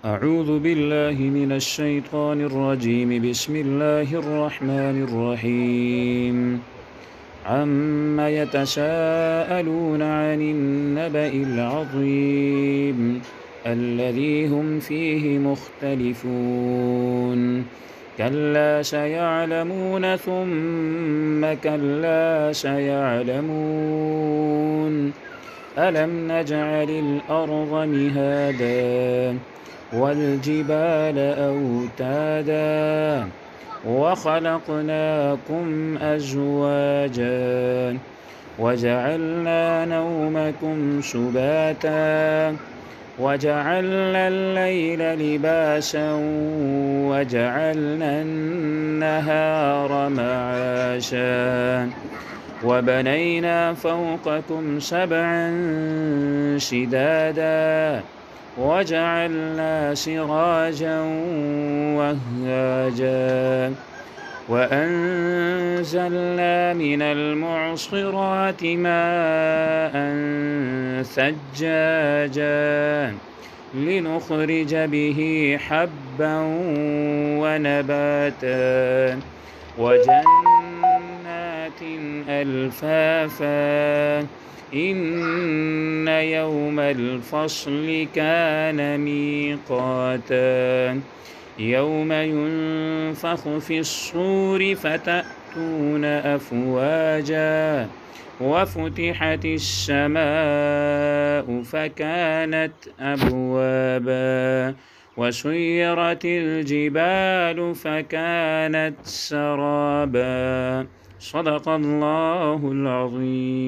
أعوذ بالله من الشيطان الرجيم. بسم الله الرحمن الرحيم. عما يتساءلون عن النبأ العظيم الذي هم فيه مختلفون. كلا سيعلمون ثم كلا سيعلمون. ألم نجعل الأرض مهادا والجبال أوتادا وخلقناكم أزواجا وجعلنا نومكم سباتا وجعلنا الليل لباسا وجعلنا النهار معاشا وبنينا فوقكم سبعا شدادا وجعلنا سراجا وهاجا وأنزلنا من المعصرات ماء ثجاجا لنخرج به حبا ونباتا وجنات ألفافا. إن يوم الفصل كان ميقاتا. يوم ينفخ في الصور فتأتون أفواجا وفتحت السماء فكانت أبوابا وسيرت الجبال فكانت سرابا. صدق الله العظيم.